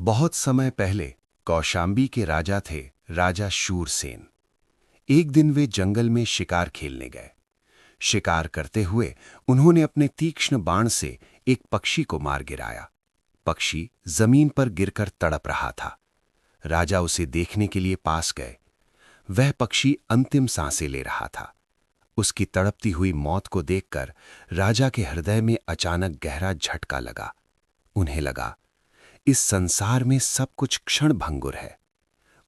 बहुत समय पहले कौशाम्बी के राजा थे, राजा शूरसेन। एक दिन वे जंगल में शिकार खेलने गए। शिकार करते हुए उन्होंने अपने तीक्ष्ण बाण से एक पक्षी को मार गिराया। पक्षी जमीन पर गिरकर तड़प रहा था। राजा उसे देखने के लिए पास गए। वह पक्षी अंतिम सांसें ले रहा था। उसकी तड़पती हुई मौत को देखकर राजा के हृदय में अचानक गहरा झटका लगा। उन्हें लगा, इस संसार में सब कुछ क्षण भंगुर है।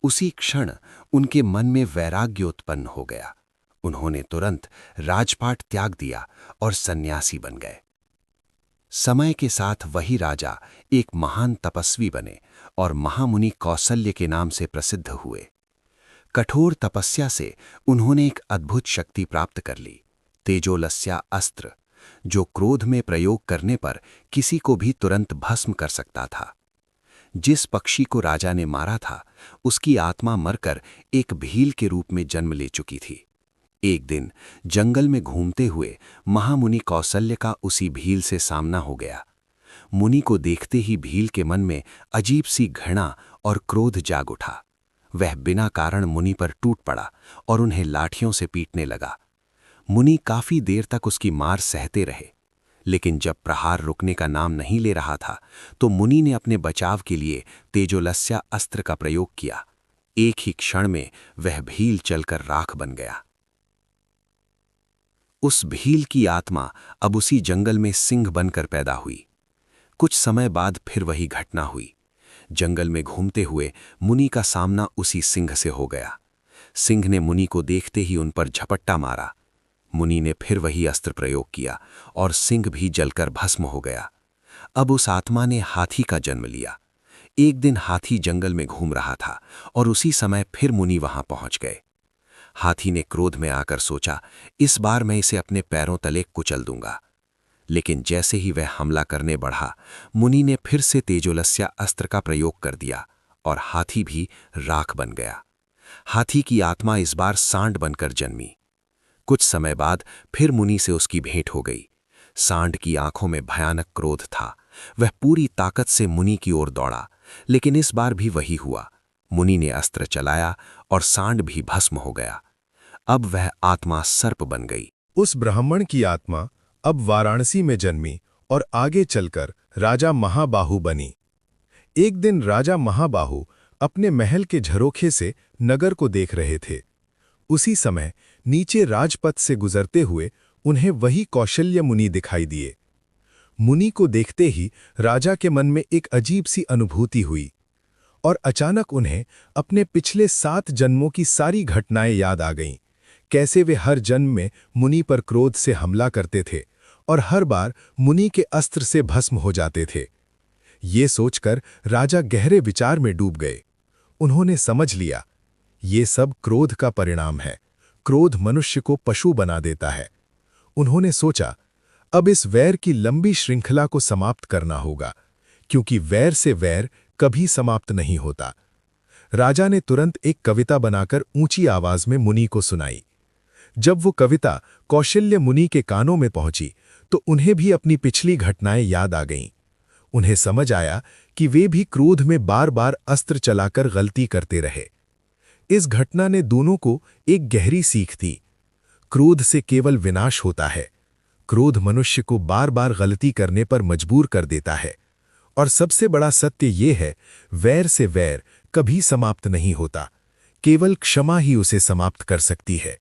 उसी क्षण उनके मन में वैराग्य उत्पन्न हो गया। उन्होंने तुरंत राजपाट त्याग दिया और सन्यासी बन गए। समय के साथ वही राजा एक महान तपस्वी बने और महामुनि कौसल्य के नाम से प्रसिद्ध हुए। कठोर तपस्या से उन्होंने एक अद्भुत शक्ति प्राप्त कर ली, तेजोलस्या अस्त्र, जो क्रोध में प्रयोग करने पर किसी को भी तुरंत भस्म कर सकता था। जिस पक्षी को राजा ने मारा था, उसकी आत्मा मरकर एक भील के रूप में जन्म ले चुकी थी। एक दिन जंगल में घूमते हुए महामुनि कौसल्य का उसी भील से सामना हो गया। मुनि को देखते ही भील के मन में अजीब सी घृणा और क्रोध जाग उठा। वह बिना कारण मुनि पर टूट पड़ा और उन्हें लाठियों से पीटने लगा। मुनि काफी देर तक उसकी मार सहते रहे, लेकिन जब प्रहार रुकने का नाम नहीं ले रहा था, तो मुनि ने अपने बचाव के लिए तेजोलस्या अस्त्र का प्रयोग किया। एक ही क्षण में वह भील चलकर राख बन गया। उस भील की आत्मा अब उसी जंगल में सिंह बनकर पैदा हुई। कुछ समय बाद फिर वही घटना हुई। जंगल में घूमते हुए मुनि का सामना उसी सिंह से हो गया। सिंह ने मुनि को देखते ही उन पर झपट्टा मारा। मुनि ने फिर वही अस्त्र प्रयोग किया और सिंह भी जलकर भस्म हो गया। अब उस आत्मा ने हाथी का जन्म लिया। एक दिन हाथी जंगल में घूम रहा था और उसी समय फिर मुनि वहां पहुंच गए। हाथी ने क्रोध में आकर सोचा, इस बार मैं इसे अपने पैरों तले कुचल दूंगा। लेकिन जैसे ही वह हमला करने बढ़ा, मुनि ने फिर से तेजोलस्या अस्त्र का प्रयोग कर दिया और हाथी भी राख बन गया। हाथी की आत्मा इस बार सांड बनकर जन्मी। कुछ समय बाद फिर मुनि से उसकी भेंट हो गई। सांड की आंखों में भयानक क्रोध था। वह पूरी ताकत से मुनि की ओर दौड़ा, लेकिन इस बार भी वही हुआ। मुनि ने अस्त्र चलाया और सांड भी भस्म हो गया। अब वह आत्मा सर्प बन गई। उस ब्राह्मण की आत्मा अब वाराणसी में जन्मी और आगे चलकर राजा महाबाहु बनी। एक दिन राजा महाबाहु अपने महल के झरोखे से नगर को देख रहे थे। उसी समय नीचे राजपथ से गुजरते हुए उन्हें वही कौशल्य मुनि दिखाई दिए। मुनि को देखते ही राजा के मन में एक अजीब सी अनुभूति हुई और अचानक उन्हें अपने पिछले 7 जन्मों की सारी घटनाएं याद आ गईं। कैसे वे हर जन्म में मुनि पर क्रोध से हमला करते थे और हर बार मुनि के अस्त्र से भस्म हो जाते थे। ये सोचकर राजा गहरे विचार में डूब गए। उन्होंने समझ लिया, ये सब क्रोध का परिणाम है। क्रोध मनुष्य को पशु बना देता है। उन्होंने सोचा, अब इस वैर की लंबी श्रृंखला को समाप्त करना होगा, क्योंकि वैर से वैर कभी समाप्त नहीं होता। राजा ने तुरंत एक कविता बनाकर ऊंची आवाज में मुनि को सुनाई। जब वो कविता कौशल्य मुनि के कानों में पहुंची, तो उन्हें भी अपनी पिछली घटनाएं याद आ गईं। उन्हें समझ आया कि वे भी क्रोध में बार बार अस्त्र चलाकर गलती करते रहे। इस घटना ने दोनों को एक गहरी सीख दी। क्रोध से केवल विनाश होता है। क्रोध मनुष्य को बार बार गलती करने पर मजबूर कर देता है। और सबसे बड़ा सत्य ये है, वैर से वैर कभी समाप्त नहीं होता। केवल क्षमा ही उसे समाप्त कर सकती है।